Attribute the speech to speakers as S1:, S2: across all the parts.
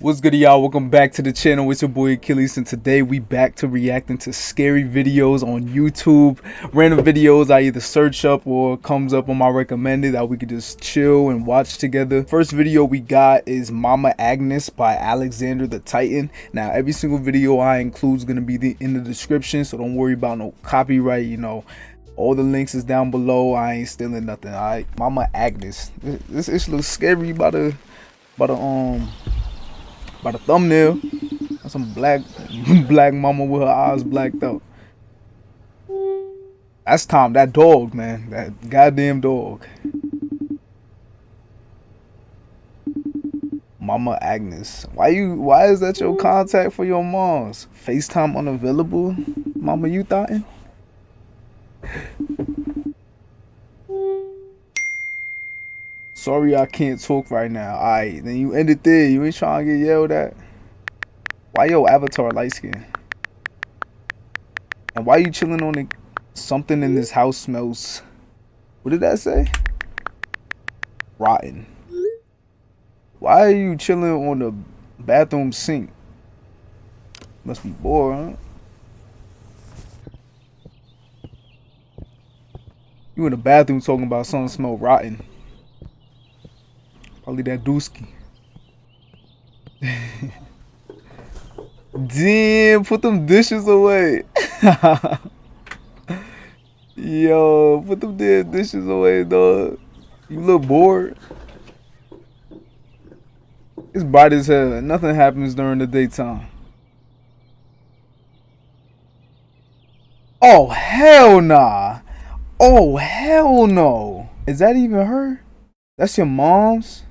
S1: What's good, y'all? Welcome back to the channel. It's your boy Achilles, and today we back to reacting to scary videos on YouTube. Random videos I either search up or comes up on my recommended that we could just chill and watch together. First video we got is Mama Agnes by Alexander the Titan. Now every single video I include is gonna be in the description, so don't worry about no copyright. You know, all the links is down below. I ain't stealing nothing. All right, Mama Agnes. This looks scary by the thumbnail. That's some black mama with her eyes blacked out. That's Tom, that dog, man. That goddamn dog. Mama Agnes. Why is that your contact for your moms? FaceTime unavailable? Mama, you thoughtin'? Sorry I can't talk right now. Alright, then you end it there. You ain't trying to get yelled at. Why your avatar light skin? And why you chilling on the something in this house smells? What did that say? Rotten. Why are you chilling on the bathroom sink? Must be bored, huh? You in the bathroom talking about something smell rotten. Probably that dooski. Damn, put them dishes away. Yo, put them damn dishes away, dog. You look bored. It's bright as hell. Nothing happens during the daytime. Oh, hell nah. Oh, hell no. Is that even her? That's your mom's?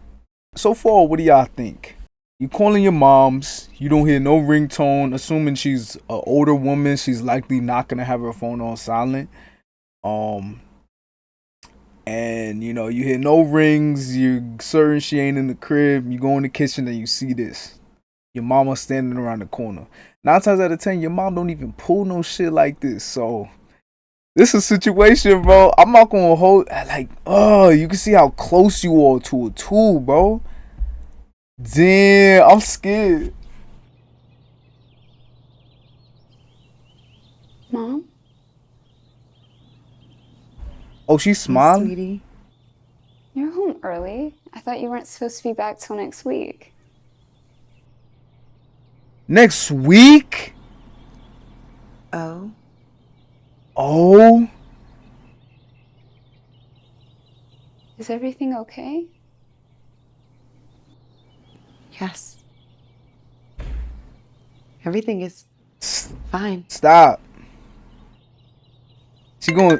S1: So far, what do y'all think? You calling your mom's, you don't hear no ringtone, assuming she's an older woman, she's likely not gonna have her phone on silent. And you know, you hear no rings, you're certain she ain't in the crib, you go in the kitchen and you see this. Your mama standing around the corner. 9 times out of 10, your mom don't even pull no shit like this, so this is a situation, bro. I'm not gonna hold like, oh, you can see how close you are to a tool, bro. Damn, I'm scared.
S2: Mom?
S1: Oh, she's smiling?
S2: Sweetie. You're home early. I thought you weren't supposed to be back till next week.
S1: Next week?
S2: Oh?
S1: Oh?
S2: Is everything okay?
S3: Yes. Everything is fine.
S1: Stop. She going.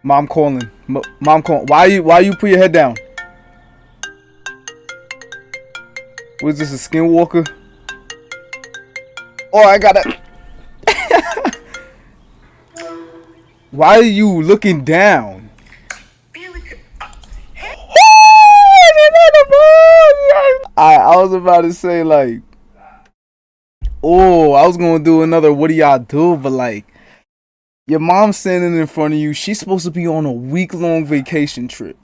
S1: Mom calling. Mom calling. Why you put your head down? What is this, a skinwalker? Oh, I gotta. Why are you looking down? I was about to say, like, oh, I was gonna do another what do y'all do, but like, your mom's standing in front of you. She's supposed to be on a week-long vacation trip.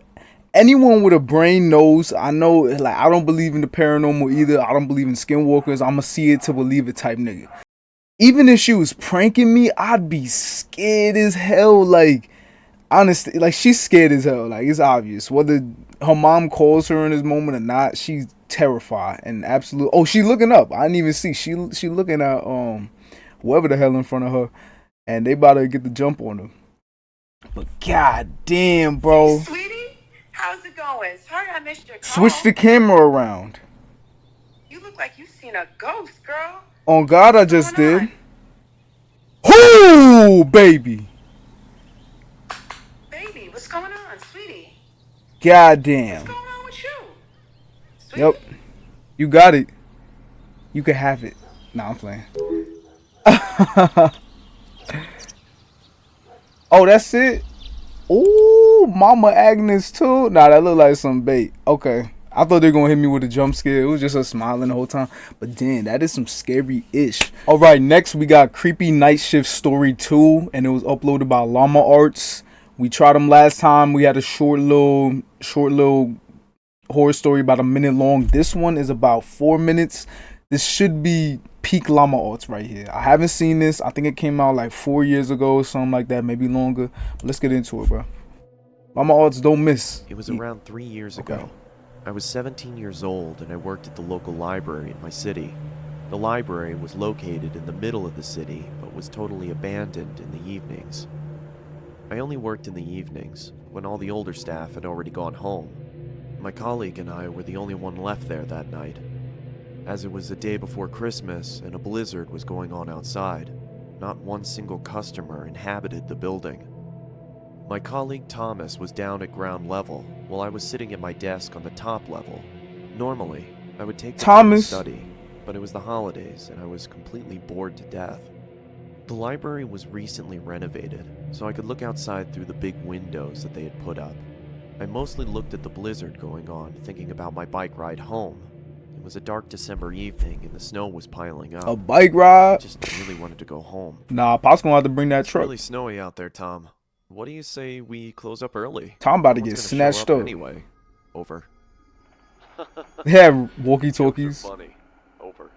S1: Anyone with a brain knows. I know, like, I don't believe in the paranormal either. I don't believe in skinwalkers. I'ma see it to believe it type nigga. Even if she was pranking me, I'd be scared as hell. Like, honestly, like, she's scared as hell. Like, it's obvious. Whether her mom calls her in this moment or not, she's terrified and absolute. Oh, she looking up. I didn't even see. She looking at whoever the hell in front of her, and they about to get the jump on her. But god damn, bro.
S4: Hey, sweetie, how's it going? Sorry I missed your call.
S1: Switch the camera around.
S4: You look like you seen a ghost, girl.
S1: On God, I just did. Whoo, baby.
S4: Baby, what's going on, sweetie?
S1: God damn.
S4: What's going on with you? Sweetie?
S1: Yep. You got it. You can have it. Nah, I'm playing. Oh, that's it? Ooh, Mama Agnes too? Nah, that look like some bait. Okay. I thought they were going to hit me with a jump scare. It was just her smiling the whole time. But damn, that is some scary-ish. Alright, next we got Creepy Night Shift Story 2. And it was uploaded by Llama Arts. We tried them last time. We had a short little horror story about a minute long. This one is about 4 minutes. This should be peak llama arts right here. I haven't seen this. I think it came out like 4 years ago or something like that, maybe longer. But let's get into it, bro. Llama arts don't miss.
S5: It was around 3 years ago. I was 17 years old and I worked at the local library in my city. The library was located in the middle of the city, but was totally abandoned in the evenings. I only worked in the evenings, when all the older staff had already gone home. My colleague and I were the only one left there that night. As it was the day before Christmas and a blizzard was going on outside, not one single customer inhabited the building. My colleague Thomas was down at ground level, while I was sitting at my desk on the top level. Normally, I would take the time to study, but it was the holidays and I was completely bored to death. The library was recently renovated, so I could look outside through the big windows that they had put up. I mostly looked at the blizzard going on, thinking about my bike ride home. It was a dark December evening and the snow was piling up.
S1: A bike ride?
S5: I just really wanted to go home.
S1: Nah, Pop's gonna have to bring that
S5: It's
S1: truck.
S5: really snowy out there, Tom. What do you say we close up early?
S1: Tom about to
S5: No
S1: get
S5: one's gonna show
S1: snatched up.
S5: Anyway, over.
S1: They have walkie-talkies.
S5: Funny. Over.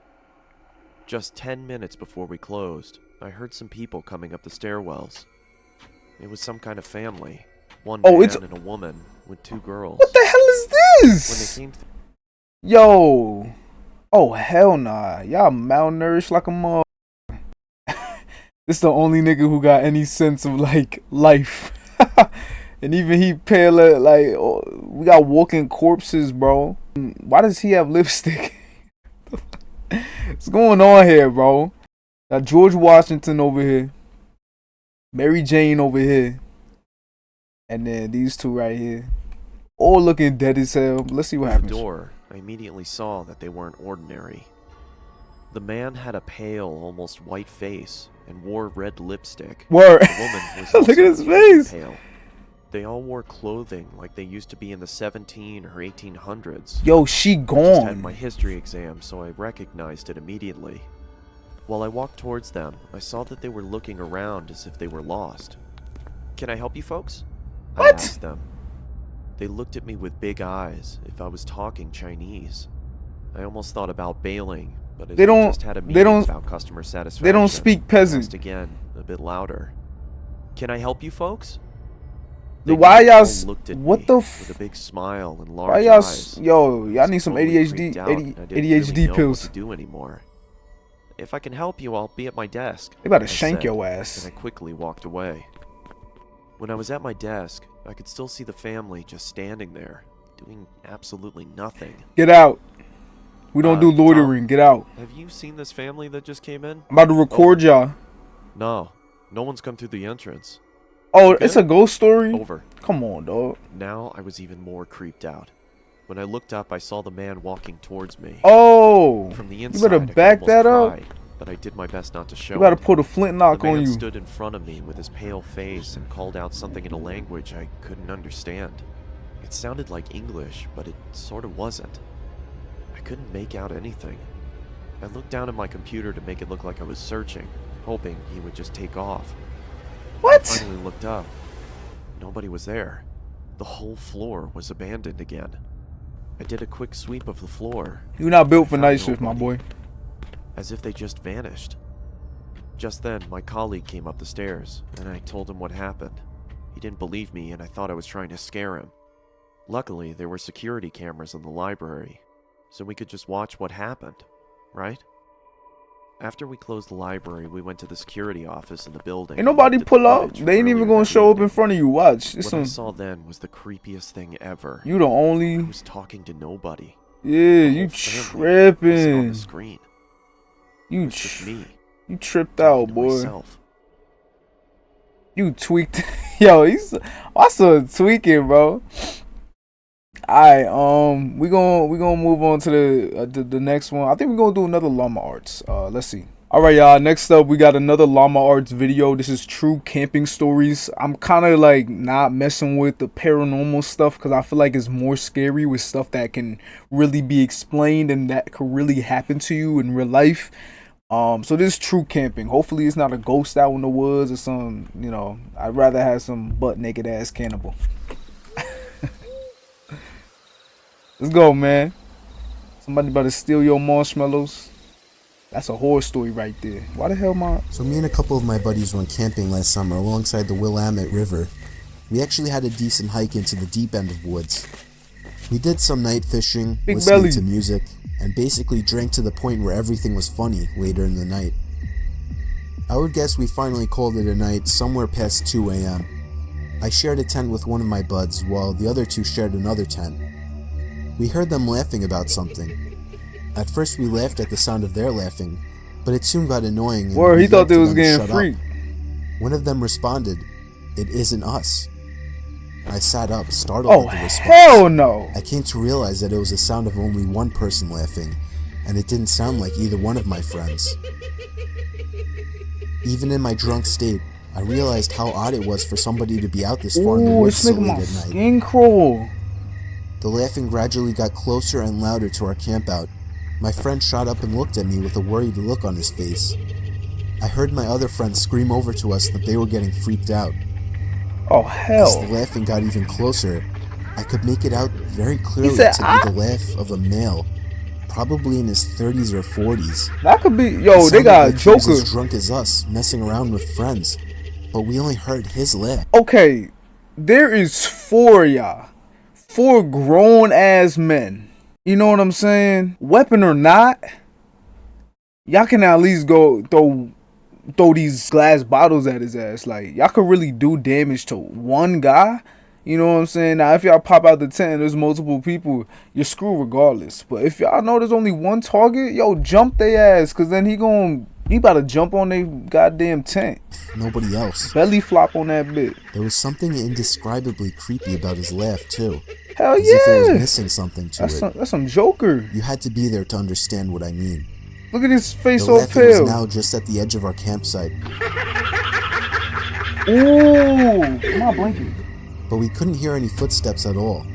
S5: Just 10 minutes before we closed, I heard some people coming up the stairwells. It was some kind of family. One man and a woman with 2 girls.
S1: What the hell is
S5: When they
S1: this?
S5: came
S1: Yo. Oh, hell nah. Y'all malnourished like a mother. This the only nigga who got any sense of, like, life. And even he pale, like, oh, we got walking corpses, bro. Why does he have lipstick? What's going on here, bro? Got George Washington over here. Mary Jane over here. And then these two right here. All looking dead as hell. Let's see what happens.
S5: the door, I immediately saw that they weren't ordinary. The man had a pale, almost white face and wore red lipstick.
S1: Word.
S5: The woman was also
S1: Look at his
S5: completely
S1: face.
S5: pale. They all wore clothing like they used to be in the 17 or 1800s.
S1: Yo, she
S5: I just had
S1: gone.
S5: my history exam, so I recognized it immediately. While I walked towards them, I saw that they were looking around as if they were lost. "Can I help you folks?" I
S1: What?
S5: asked them. They looked at me with big eyes, if I was talking Chinese. I almost thought about bailing, but
S1: They don't-
S5: just had a
S1: they
S5: meeting
S1: don't-
S5: about customer satisfaction.
S1: They don't speak
S5: I
S1: peasant.
S5: asked again, a bit louder. "Can I help you folks?"
S1: Why y'all?
S5: Looked at
S1: What
S5: me
S1: the?
S5: with a big smile and large
S1: Why y'all?
S5: eyes.
S1: Yo, y'all
S5: I was
S1: need some
S5: totally
S1: ADHD,
S5: freaked out, and I didn't
S1: ADHD
S5: really know
S1: pills.
S5: what to do anymore. "If I can help you, I'll be at my desk."
S1: They about to
S5: I
S1: shank
S5: said,
S1: your ass.
S5: And I quickly walked away. When I was at my desk, I could still see the family just standing there, doing absolutely nothing.
S1: Get out. We don't do
S5: Tom?
S1: loitering. Get out.
S5: Have you seen this family that just came in?
S1: I'm about to record y'all.
S5: No, no one's come through the entrance.
S1: Oh,
S5: You
S1: it's
S5: good?
S1: a ghost story?
S5: Over.
S1: Come on, dog.
S5: Now I was even more creeped out. When I looked up, I saw the man walking towards me.
S1: Oh,
S5: From the
S1: you
S5: inside,
S1: better
S5: I could
S1: back
S5: almost
S1: that up.
S5: cry, but I did my best not to show
S1: You better
S5: it.
S1: put a flintlock
S5: The man
S1: on you.
S5: stood in front of me with his pale face and called out something in a language I couldn't understand. It sounded like English, but it sort of wasn't. I couldn't make out anything. I looked down at my computer to make it look like I was searching, hoping he would just take off. I
S1: What?
S5: finally looked up. Nobody was there. The whole floor was abandoned again. I did a quick sweep of the floor.
S1: You're not built for
S5: Found
S1: night shift, my
S5: nobody.
S1: boy.
S5: As if they just vanished. Just then, my colleague came up the stairs, and I told him what happened. He didn't believe me, and I thought I was trying to scare him. Luckily, there were security cameras in the library, so we could just watch what happened, right? After we closed the library, we went to the security office in the building.
S1: Ain't nobody
S5: and looked at
S1: pull
S5: the
S1: up.
S5: footage
S1: They ain't
S5: from
S1: even
S5: earlier
S1: gonna
S5: that
S1: show up in
S5: evening.
S1: front of you. Watch. It's
S5: What I
S1: some.
S5: saw then was the creepiest thing ever.
S1: You the
S5: I
S1: only.
S5: was talking to nobody.
S1: Yeah,
S5: The
S1: you
S5: whole family was on
S1: tripping.
S5: the screen.
S1: You
S5: It was just me.
S1: you tripped
S5: talking
S1: out,
S5: to
S1: boy.
S5: myself.
S1: You tweaked. Yo, he's. I saw tweaking, bro. Alright, we gonna move on to the next one. I think we're gonna do another llama arts. Let's see. Alright, y'all. Next up, we got another llama arts video. This is true camping stories. I'm kind of like not messing with the paranormal stuff because I feel like it's more scary with stuff that can really be explained and that could really happen to you in real life. So this is true camping. Hopefully, it's not a ghost out in the woods or some. You know, I'd rather have some butt naked ass cannibal. Let's go, man. Somebody about to steal your marshmallows. That's a horror story right there. Why the hell my...
S6: So me and a couple of my buddies went camping last summer alongside the Willamette River. We actually had a decent hike into the deep end of woods. We did some night fishing,
S1: Big
S6: listening
S1: belly.
S6: to music, and basically drank to the point where everything was funny later in the night. I would guess we finally called it a night somewhere past 2 a.m. I shared a tent with one of my buds while the other two shared another tent. We heard them laughing about something. At first we laughed at the sound of their laughing, but it soon got annoying and
S1: Word,
S6: we
S1: he thought
S6: yelled
S1: they
S6: to
S1: was
S6: them to
S1: getting
S6: shut
S1: free.
S6: up. One of them responded, "It isn't us." I sat up, startled
S1: Oh,
S6: at the response.
S1: hell no.
S6: I came to realize that it was the sound of only one person laughing, and it didn't sound like either one of my friends. Even in my drunk state, I realized how odd it was for somebody to be out this far in the
S1: Ooh,
S6: woods
S1: this
S6: so
S1: nigga
S6: late
S1: my
S6: at night.
S1: skin crawl.
S6: The laughing gradually got closer and louder to our campout. My friend shot up and looked at me with a worried look on his face. I heard my other friends scream over to us that they were getting freaked out.
S1: Oh,
S6: As the
S1: hell.
S6: laughing got even closer, I could make it out very clearly
S1: said,
S6: to be the laugh of a male, probably in his 30s or 40s.
S1: That could be...
S6: It
S1: Yo, they
S6: sounded
S1: got
S6: like he was
S1: Joker.
S6: as drunk as us, messing around with friends, but we only heard his laugh.
S1: Okay, there is 4 of y'all. 4 grown-ass men. You know what I'm saying? Weapon or not, y'all can at least go throw these glass bottles at his ass. Like, y'all could really do damage to one guy. You know what I'm saying? Now, if y'all pop out the tent and there's multiple people, you're screwed regardless. But if y'all know there's only one target, yo, jump their ass. Because then he about to jump on their goddamn tent.
S6: Nobody else.
S1: Belly flop on that bit.
S6: There was something indescribably creepy about his laugh, too.
S1: Hell
S6: As if it was
S1: yeah.
S6: missing something to it.
S1: That's some Joker.
S6: You had to be there to understand what I mean.
S1: Look at his face
S6: The
S1: all
S6: laughing was
S1: pale.
S6: now just at the edge of our campsite,
S1: Ooh, come on, blanket.
S6: but we couldn't hear any footsteps at all.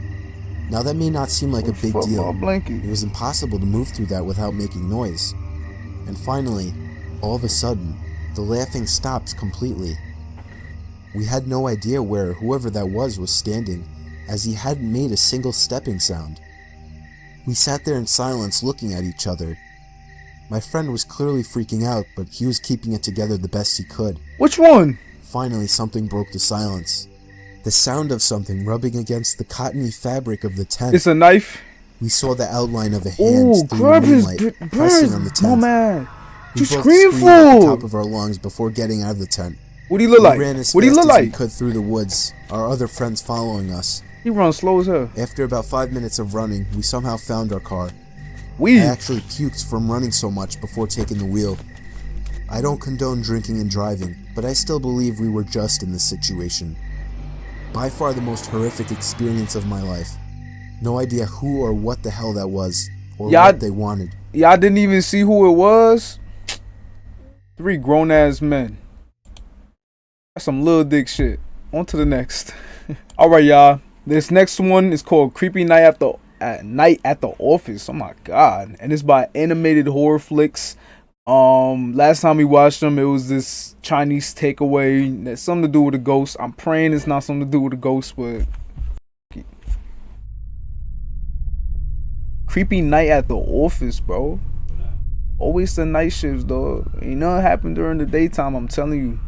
S6: Now that may not seem like a big
S1: Fuck my
S6: deal.
S1: blanket.
S6: It was impossible to move through that without making noise. And finally, all of a sudden, the laughing stopped completely. We had no idea where whoever that was standing, as he hadn't made a single stepping sound. We sat there in silence looking at each other. My friend was clearly freaking out, but he was keeping it together the best he could.
S1: Which one?
S6: Finally, something broke the silence. The sound of something rubbing against the cottony fabric of the tent.
S1: It's a knife.
S6: We saw the outline of a hand
S1: Ooh,
S6: through the
S1: grab his
S6: moonlight, pressing on the
S1: my
S6: tent.
S1: man.
S6: We
S1: You
S6: both
S1: screaming
S6: screamed at the top
S1: for?
S6: of our lungs before getting out of the tent.
S1: What do he look
S6: We
S1: like?
S6: ran as
S1: What do he
S6: fast
S1: look
S6: as we
S1: like?
S6: could through the woods, our other friends following us.
S1: He runs slow as hell.
S6: After about 5 minutes of running, we somehow found our car. I
S1: Weed.
S6: actually puked from running so much before taking the wheel. I don't condone drinking and driving, but I still believe we were just in this situation. By far the most horrific experience of my life. No idea who or what the hell that was, or
S1: Yeah,
S6: what they wanted.
S1: Y'all didn't even see who it was. 3 grown ass men. That's some little dick shit. On to the next. Alright, y'all. This next one is called Creepy Night at the Office. Oh my god. And it's by Animated Horror Flicks. Last time we watched them, it was this Chinese takeaway that's something to do with a ghost. I'm praying it's not something to do with a ghost, but Creepy Night at the Office, bro. Always the night shifts, though. You know what happened during the daytime, I'm telling you.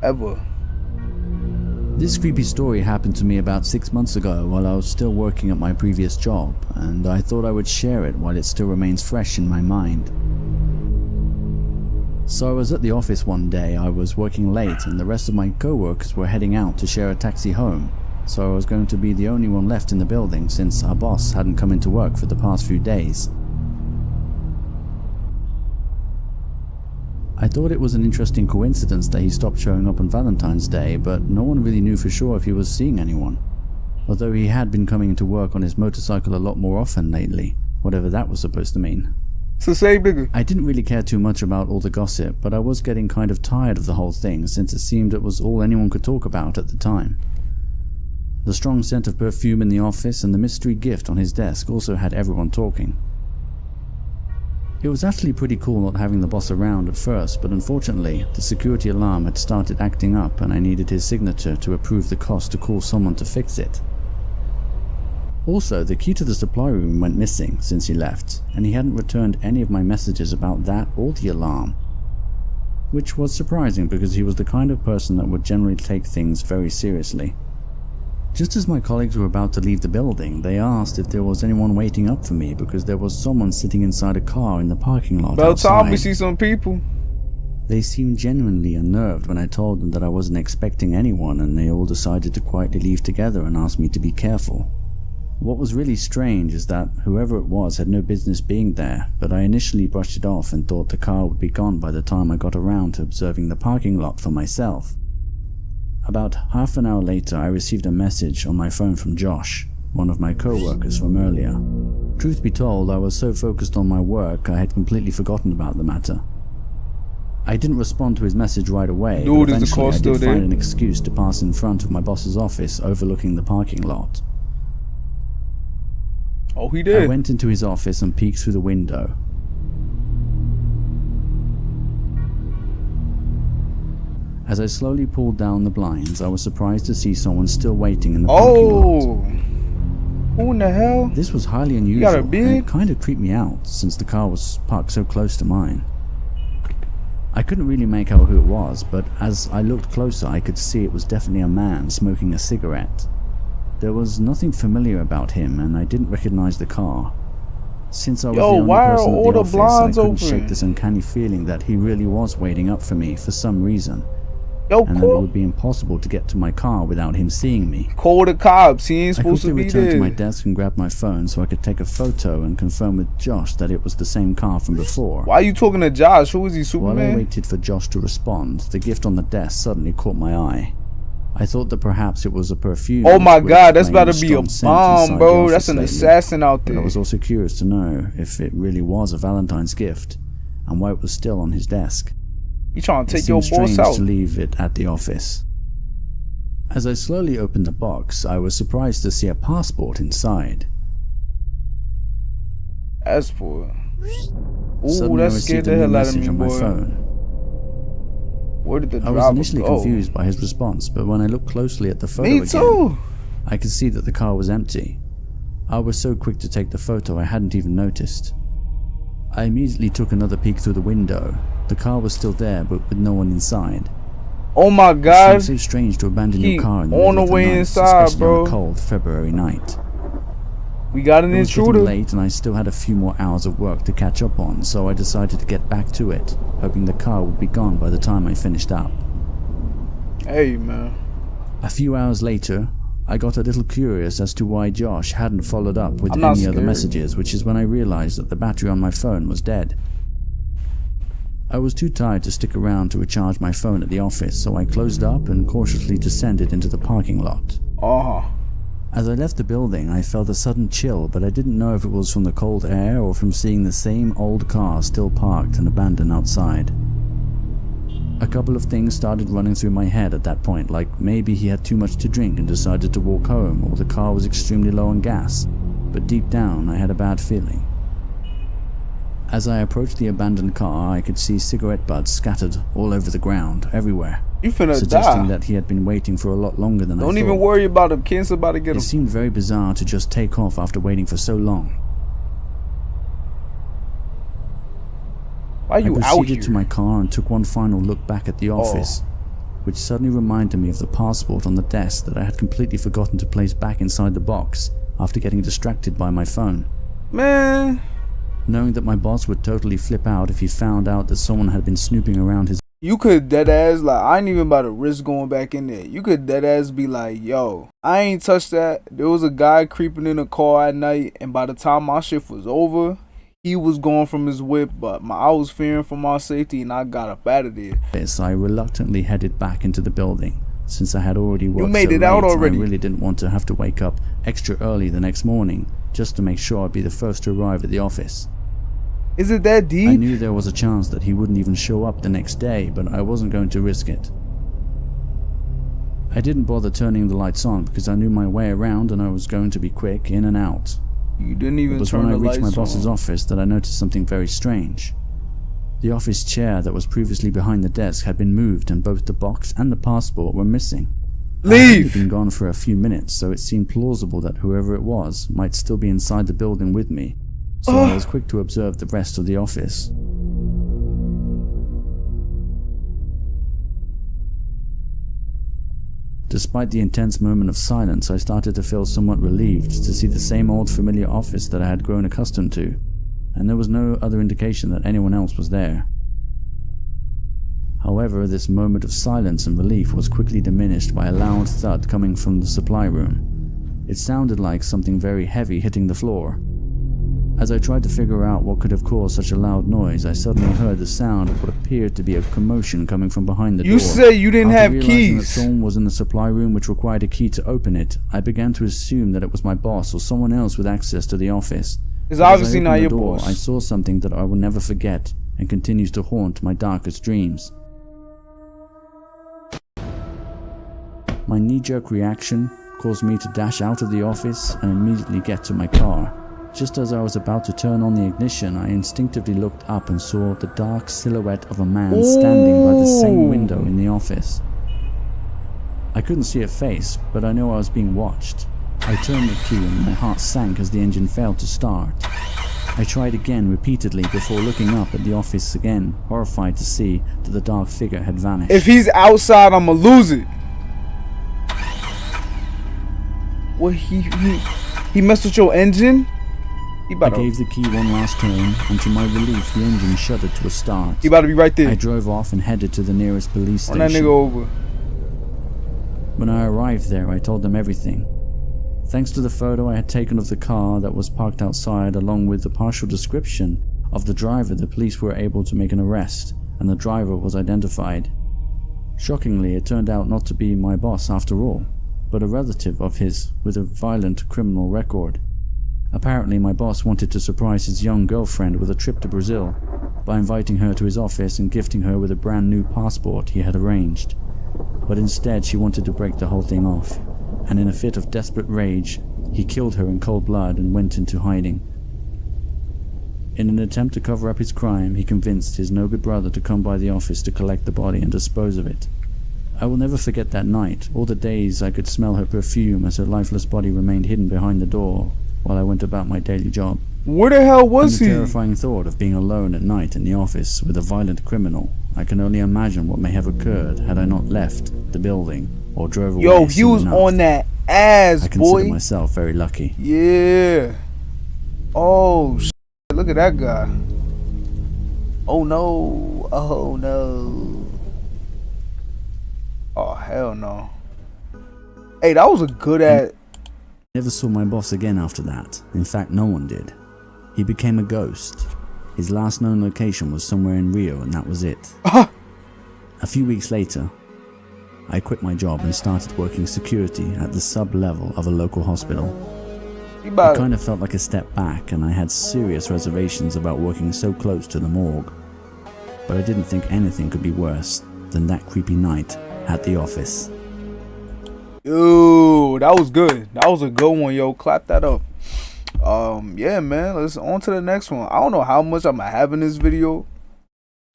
S1: Ever.
S7: This creepy story happened to me about 6 months ago while I was still working at my previous job, and I thought I would share it while it still remains fresh in my mind. So I was at the office one day. I was working late and the rest of my co-workers were heading out to share a taxi home, so I was going to be the only one left in the building since our boss hadn't come into work for the past few days. I thought it was an interesting coincidence that he stopped showing up on Valentine's Day, but no one really knew for sure if he was seeing anyone. Although he had been coming into work on his motorcycle a lot more often lately, whatever that was supposed to mean.
S1: It's the same nigga.
S7: I didn't really care too much about all the gossip, but I was getting kind of tired of the whole thing since it seemed it was all anyone could talk about at the time. The strong scent of perfume in the office and the mystery gift on his desk also had everyone talking. It was actually pretty cool not having the boss around at first, but unfortunately, the security alarm had started acting up and I needed his signature to approve the cost to call someone to fix it. Also, the key to the supply room went missing since he left, and he hadn't returned any of my messages about that or the alarm. Which was surprising because he was the kind of person that would generally take things very seriously. Just as my colleagues were about to leave the building, they asked if there was anyone waiting up for me because there was someone sitting inside a car in the parking lot
S1: About
S7: outside.
S1: time we see some people.
S7: They seemed genuinely unnerved when I told them that I wasn't expecting anyone, and they all decided to quietly leave together and asked me to be careful. What was really strange is that whoever it was had no business being there, but I initially brushed it off and thought the car would be gone by the time I got around to observing the parking lot for myself. About half an hour later, I received a message on my phone from Josh, one of my co-workers from earlier. Truth be told, I was so focused on my work I had completely forgotten about the matter. I didn't respond to his message right away,
S1: Dude,
S7: but
S1: is the
S7: eventually
S1: car
S7: I
S1: still
S7: did
S1: there?
S7: find an excuse to pass in front of my boss's office overlooking the parking lot.
S1: Oh, he
S7: I
S1: did.
S7: went into his office and peeked through the window. As I slowly pulled down the blinds, I was surprised to see someone still waiting in the parking lot.
S1: Oh, who in the hell?
S7: This was highly
S1: got a
S7: unusual, and
S1: beard?
S7: it kind of creeped me out since the car was parked so close to mine. I couldn't really make out who it was, but as I looked closer I could see it was definitely a man smoking a cigarette. There was nothing familiar about him, and I didn't recognize the car. Since I was the only
S1: why are
S7: person at
S1: all
S7: the
S1: the
S7: office, I
S1: blinds
S7: couldn't
S1: open?
S7: shake this uncanny feeling that he really was waiting up for me for some reason,
S1: Yo,
S7: and that it
S1: call,
S7: would be impossible to get to my car without him seeing me.
S1: call the cops. He ain't
S7: I
S1: supposed
S7: quickly
S1: to be
S7: returned to my
S1: there.
S7: desk and grabbed my phone so I could take a photo and confirm with Josh that it was the same car from before.
S1: Why are you talking to Josh? Who is he,
S7: While I
S1: Superman?
S7: waited for Josh to respond, the gift on the desk suddenly caught my eye. I thought that perhaps it was a perfume.
S1: Oh my
S7: which would
S1: God, that's
S7: explain
S1: about to
S7: the
S1: be a
S7: strong scent
S1: bomb,
S7: inside the
S1: bro.
S7: office
S1: That's an
S7: lately.
S1: assassin out
S7: But I
S1: there.
S7: was also curious to know if it really was a Valentine's gift and why it was still on his desk.
S1: You trying to
S7: It
S1: take your
S7: seemed
S1: boss
S7: strange
S1: out?
S7: to leave it at the office. As I slowly opened the box, I was surprised to see a passport inside.
S1: Passport. Ooh,
S7: Suddenly I
S1: that scared
S7: received a
S1: the
S7: new
S1: hell out of
S7: message
S1: me,
S7: on my
S1: boy.
S7: phone.
S1: Where did the
S7: I was
S1: driver
S7: initially
S1: go?
S7: confused by his response, but when I looked closely at the photo
S1: Me
S7: again,
S1: too.
S7: I could see that the car was empty. I was so quick to take the photo I hadn't even noticed. I immediately took another peek through the window. The car was still there, but with no one inside.
S1: Oh my
S7: It
S1: God.
S7: seemed so strange to abandon
S1: He
S7: your car in the
S1: on
S7: middle of
S1: the way
S7: night,
S1: inside,
S7: especially
S1: bro.
S7: on a cold February night.
S1: We got an
S7: It was getting
S1: intruder.
S7: late and I still had a few more hours of work to catch up on, so I decided to get back to it, hoping the car would be gone by the time I finished up.
S1: Hey, man.
S7: A few hours later, I got a little curious as to why Josh hadn't followed up with
S1: I'm not
S7: any other
S1: scared.
S7: messages, which is when I realized that the battery on my phone was dead. I was too tired to stick around to recharge my phone at the office, so I closed up and cautiously descended into the parking lot.
S1: Uh-huh.
S7: As I left the building, I felt a sudden chill, but I didn't know if it was from the cold air or from seeing the same old car still parked and abandoned outside. A couple of things started running through my head at that point, like maybe he had too much to drink and decided to walk home, or the car was extremely low on gas, but deep down I had a bad feeling. As I approached the abandoned car, I could see cigarette butts scattered all over the ground, everywhere,
S1: You finna
S7: suggesting
S1: die.
S7: that he had been waiting for a lot longer than I
S1: Don't
S7: thought.
S1: even worry about him. Kid's about to get
S7: It
S1: him.
S7: seemed very bizarre to just take off after waiting for so long.
S1: Why
S7: I
S1: you out
S7: proceeded
S1: here?
S7: to my car and took one final look back at the office, which suddenly reminded me of the passport on the desk that I had completely forgotten to place back inside the box after getting distracted by my phone.
S1: Man.
S7: Knowing that my boss would totally flip out if he found out that someone had been snooping around his
S1: You could dead ass, like, I ain't even about to risk going back in there. You could dead ass be like, yo, I ain't touched that. There was a guy creeping in a car at night, and by the time my shift was over, he was gone from his whip, but I was fearing for my safety, and I got up out of there.
S7: office, I reluctantly headed back into the building. Since I had already worked
S1: made
S7: so
S1: it out
S7: late,
S1: already.
S7: I really didn't want to have to wake up extra early the next morning just to make sure I'd be the first to arrive at the office.
S1: Is it that
S7: I
S1: deep?
S7: knew there was a chance that he wouldn't even show up the next day, but I wasn't going to risk it. I didn't bother turning the lights on because I knew my way around and I was going to be quick in and out.
S1: You didn't
S7: It
S1: even
S7: was
S1: turn
S7: when I
S1: the
S7: reached my
S1: lights
S7: boss's
S1: on.
S7: office that I noticed something very strange. The office chair that was previously behind the desk had been moved and both the box and the passport were missing. I had only
S1: Leave.
S7: been gone for a few minutes, so it seemed plausible that whoever it was might still be inside the building with me, so I was quick to observe the rest of the office. Despite the intense moment of silence, I started to feel somewhat relieved to see the same old familiar office that I had grown accustomed to, and there was no other indication that anyone else was there. However, this moment of silence and relief was quickly diminished by a loud thud coming from the supply room. It sounded like something very heavy hitting the floor. As I tried to figure out what could have caused such a loud noise, I suddenly heard the sound of what appeared to be a commotion coming from behind the door.
S1: You said you didn't
S7: After
S1: have
S7: realizing
S1: keys.
S7: that someone was in the supply room which required a key to open it, I began to assume that it was my boss or someone else with access to the office.
S1: It's
S7: But as I
S1: obviously
S7: opened
S1: not
S7: the
S1: your
S7: door,
S1: boss.
S7: I saw something that I will never forget and continues to haunt my darkest dreams. My knee-jerk reaction caused me to dash out of the office and immediately get to my car. Just as I was about to turn on the ignition, I instinctively looked up and saw the dark silhouette of a man standing by the same window in the office. I couldn't see a face, but I knew I was being watched. I turned the key and my heart sank as the engine failed to start. I tried again repeatedly before looking up at the office again, horrified to see that the dark figure had vanished.
S1: If he's outside, I'ma lose it. What, he messed with your engine? He
S7: I
S1: about to,
S7: gave the key one last turn, and to my relief, the engine shuddered to a start.
S1: he about to be right
S7: I
S1: there.
S7: drove off and headed to the nearest police
S1: Run that
S7: station.
S1: nigga over.
S7: When I arrived there, I told them everything. Thanks to the photo I had taken of the car that was parked outside, along with the partial description of the driver, the police were able to make an arrest, and the driver was identified. Shockingly, it turned out not to be my boss after all, but a relative of his with a violent criminal record. Apparently, my boss wanted to surprise his young girlfriend with a trip to Brazil by inviting her to his office and gifting her with a brand new passport he had arranged. But instead, she wanted to break the whole thing off, and in a fit of desperate rage, he killed her in cold blood and went into hiding. In an attempt to cover up his crime, he convinced his no-good brother to come by the office to collect the body and dispose of it. I will never forget that night, all the days I could smell her perfume as her lifeless body remained hidden behind the door while I went about my daily job.
S1: Where the hell was
S7: And the
S1: he?
S7: terrifying thought of being alone at night in the office with a violent criminal, I can only imagine what may have occurred had I not left the building or drove away.
S1: Yo, he
S7: soon
S1: was
S7: enough.
S1: on that ass,
S7: I consider
S1: boy.
S7: myself very lucky.
S1: Yeah. Oh, look at that guy. Oh no. Oh no. Oh hell no. Hey, that was a good ass.
S7: Never saw my boss again after that. In fact, no one did. He became a ghost. His last known location was somewhere in Rio, and that was it. A few weeks later, I quit my job and started working security at the sub-level of a local hospital. It kind of felt like a step back, and I had serious reservations about working so close to the morgue. But I didn't think anything could be worse than that creepy night at the office.
S1: Yo, that was good. That was a good one, yo. Clap that up. Yeah, man. Let's on to the next one. I don't know how much I'm gonna have in this video,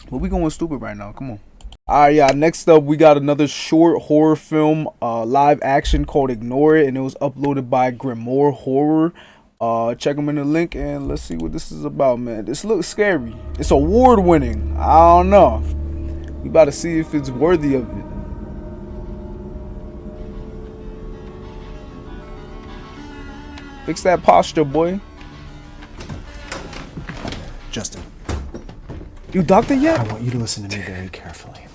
S1: but we going stupid right now. Come on. Alright, yeah. Next up, we got another short horror film, live action called Ignore It, and it was uploaded by Grimoire Horror. Check them in the link and let's see what this is about, man. This looks scary. It's award winning. I don't know. We about to see if it's worthy of it. Fix that posture, boy.
S8: Justin,
S1: You doctor
S8: I
S1: yet?
S8: want you to listen to me very carefully.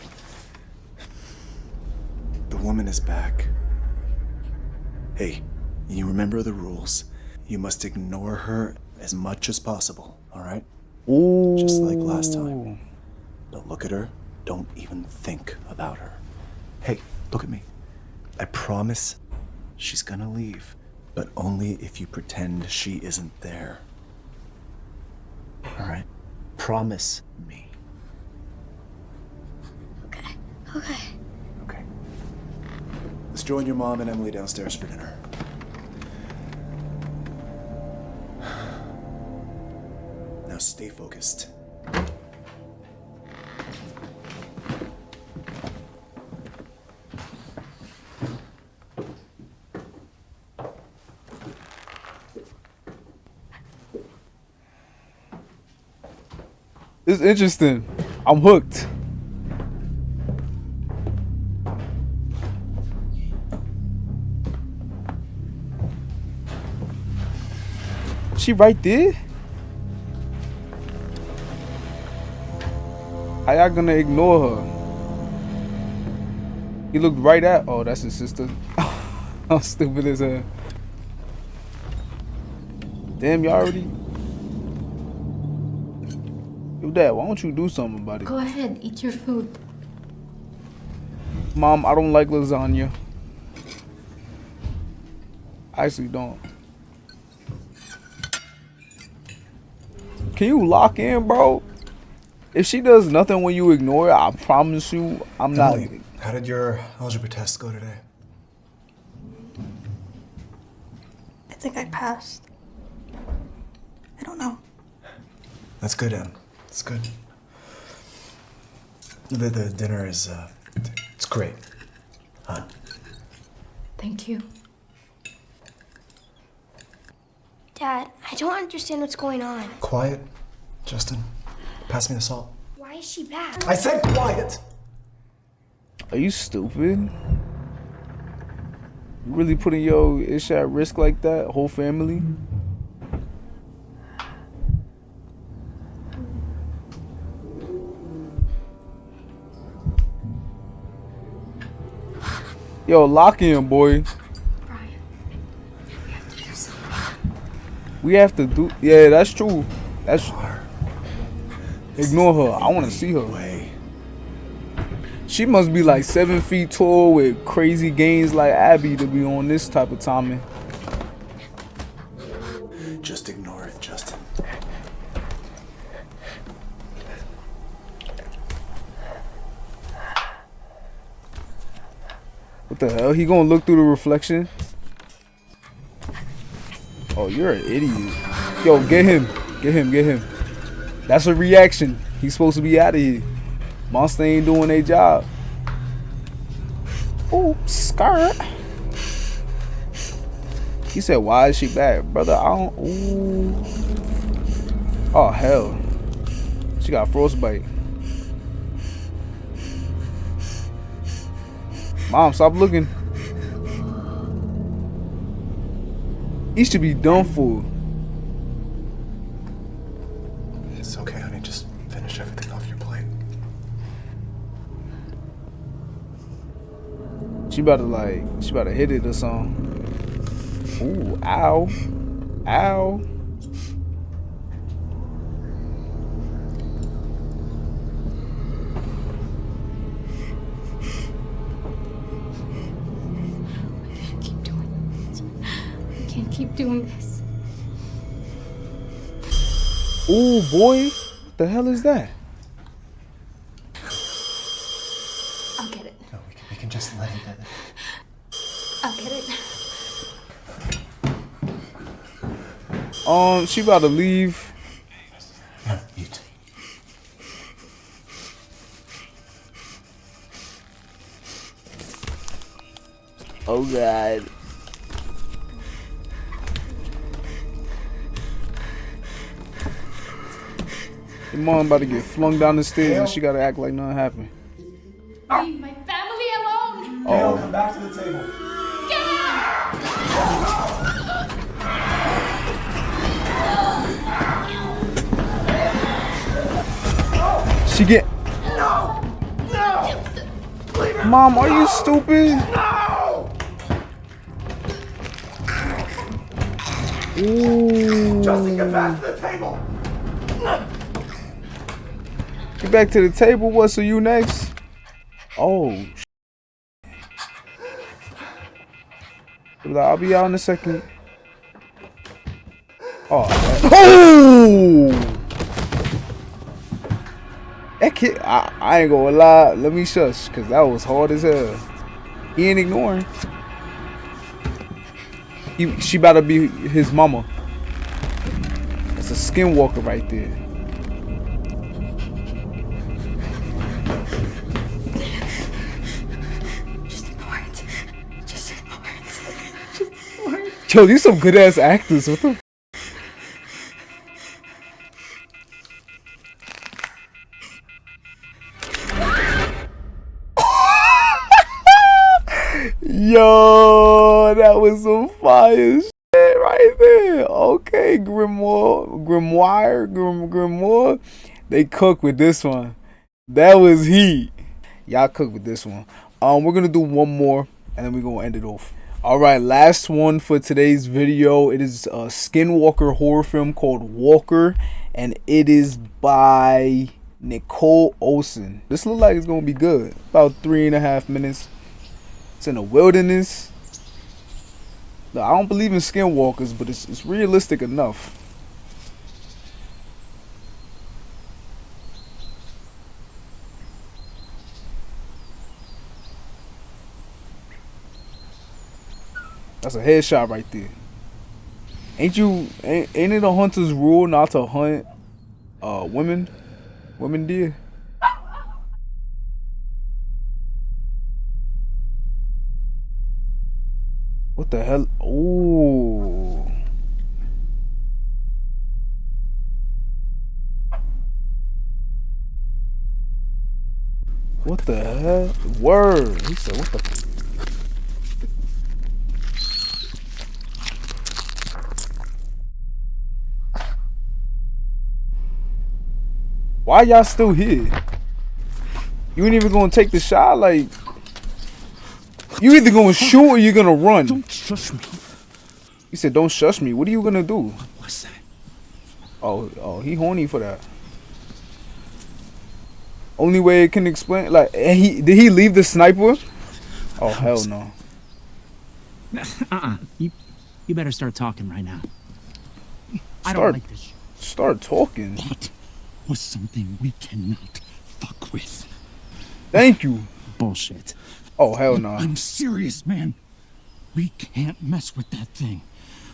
S8: The woman is back. Hey, you remember the rules. You must ignore her as much as possible, alright?
S1: Ooh.
S8: Just like last time. Don't look at her. Don't even think about her. Hey, look at me. I promise she's gonna leave, but only if you pretend she isn't there. Alright? Promise me.
S2: Okay.
S8: Okay. Let's join your mom and Emily downstairs for dinner. Now stay focused.
S1: It's interesting. I'm hooked. She right there? How y'all gonna ignore her? He looked right at. Oh, that's his sister. How stupid is her? Damn, y'all already. Yo, Dad, why don't you do something about it?
S9: Go ahead, eat your food.
S1: Mom, I don't like lasagna. I actually don't. Can you lock in, bro? If she does nothing when you ignore it, I promise you, I'm not.
S8: Emily, how did your algebra test go today?
S10: I think I passed. I don't know.
S8: That's good, Em. It's good. The dinner is, it's great. Huh?
S9: Thank you.
S11: Dad, I don't understand what's going on.
S8: Quiet, Justin. Pass me the salt.
S11: Why is she back?
S8: I said quiet!
S1: Are you stupid? You really putting your ish at risk like that? Whole family? Yo, lock in, boy.
S9: Brian, we have to do something.
S1: We have to do. Yeah, that's true. That's. Ignore her. I want to see her. She must be like 7 feet tall with crazy gains like Abby to be on this type of timing.
S8: Just ignore it, Justin.
S1: What the hell? He gonna look through the reflection? Oh, you're an idiot. Yo, get him. Get him, get him. That's a reaction. He's supposed to be out of here. Monster ain't doing their job. Oops, skirt. He said, why is she back? Brother, I don't. Ooh. Oh, hell. She got frostbite. Mom, stop looking. He should be done for.
S8: It's okay, honey. Just finish everything off your plate.
S1: She about to hit it or something. Ooh, ow. Ow.
S9: Keep doing this.
S1: Ooh, boy. What the hell is that?
S9: I'll get it.
S8: No, we can just let it.
S9: I'll get it.
S1: She about to leave.
S8: No, eat.
S1: Oh, God. Your mom about to get flung down the stairs and she gotta act like nothing happened.
S9: Leave my family alone!
S8: Gail, come back to the table.
S9: Get out!
S1: She get.
S8: No! No! Leave her!
S1: Mom, are you stupid?
S8: No!
S1: Ooh.
S8: Justin, get back to the table!
S1: Get back to the table. What? So you next? Oh. I'll be out in a second. Oh. Oh! That kid. I ain't gonna lie. Let me shush, cause that was hard as hell. He ain't ignoring. She about to be his mama. That's a skinwalker right there. Yo, these some good ass actors. What the? Yo, that was some fire shit right there. Okay, Grimoire. They cook with this one. That was heat. Y'all cook with this one. We're gonna do one more and then we're gonna end it off. Alright, last one for today's video. It is a Skinwalker horror film called Walker, and it is by Nicole Olsen. This looks like it's gonna be good. About 3.5 minutes. It's in the wilderness. No, I don't believe in skinwalkers, but it's realistic enough. That's a headshot right there. Ain't it a hunter's rule not to hunt women deer? What the hell? Ooh. What the hell? Word. He said, what the? Why y'all still here? You ain't even gonna take the shot? Like, you either gonna shoot or you're gonna run.
S12: Don't shush me.
S1: He said, don't shush me. What are you gonna do?
S12: What was that?
S1: Oh, he horny for that. Only way it can explain, like, did he leave the sniper? Oh, hell no.
S12: You better start talking right now. I don't like this.
S1: Start talking.
S12: That was something we cannot fuck with.
S1: Thank you.
S12: Bullshit.
S1: Oh, hell no.
S12: I'm serious, man. We can't mess with that thing.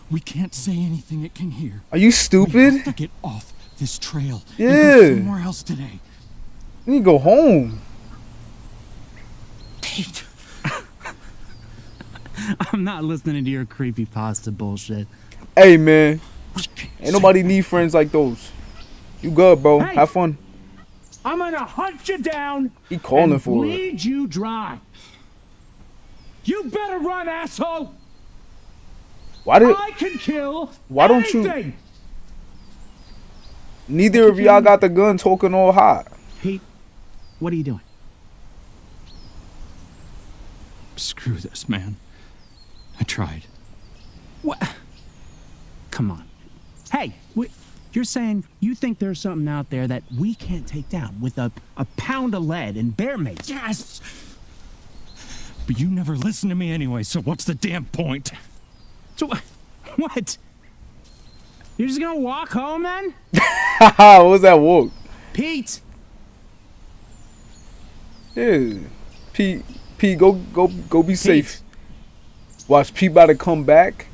S12: We can't say anything it can hear.
S1: Are you stupid?
S12: We have to get off this trail.
S1: Yeah.
S12: And go somewhere else today.
S1: You need to go home.
S12: Pete. I'm not listening to your creepypasta bullshit.
S1: Hey, man. Ain't nobody need friends like those. You good, bro.
S12: Hey,
S1: have fun.
S12: I'm gonna hunt you down.
S1: He calling
S12: and
S1: for it.
S12: Bleed you dry. You better run, asshole. I can kill
S1: why don't
S12: anything.
S1: you? Neither of y'all got the gun talking all hot.
S12: Pete, what are you doing? Screw this, man. I tried. What? Come on. Hey, you're saying you think there's something out there that we can't take down with a pound of lead and bear mace? Yes! But you never listen to me anyway, so what's the damn point? So, what? You're just gonna walk home, then?
S1: What was that walk?
S12: Pete!
S1: Yeah. Pete, go be safe. Watch, Pete about to come back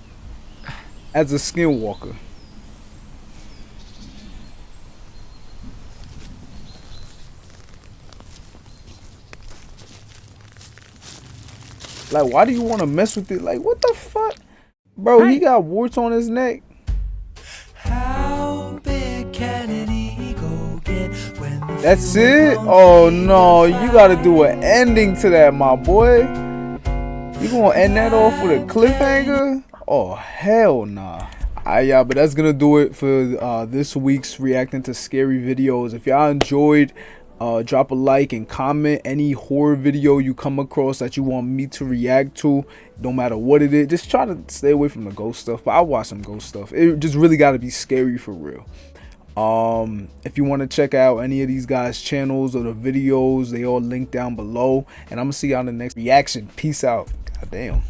S1: as a skinwalker. Like, why do you want to mess with it? Like, what the fuck? Bro, he got warts on his neck.
S13: How big can an eagle get when
S1: That's it? Oh, no. You got to do an ending to that, my boy. You going to end that off with a cliffhanger? Oh, hell nah. Alright, y'all, but that's going to do it for this week's reacting to scary videos. If y'all enjoyed, drop a like and comment any horror video you come across that you want me to react to, no matter what it is. Just try to stay away from the ghost stuff, but I'll watch some ghost stuff. It just really got to be scary for real. If you want to check out any of these guys' channels or the videos, they all linked down below, and I'm gonna see y'all in the next reaction. Peace out. God damn.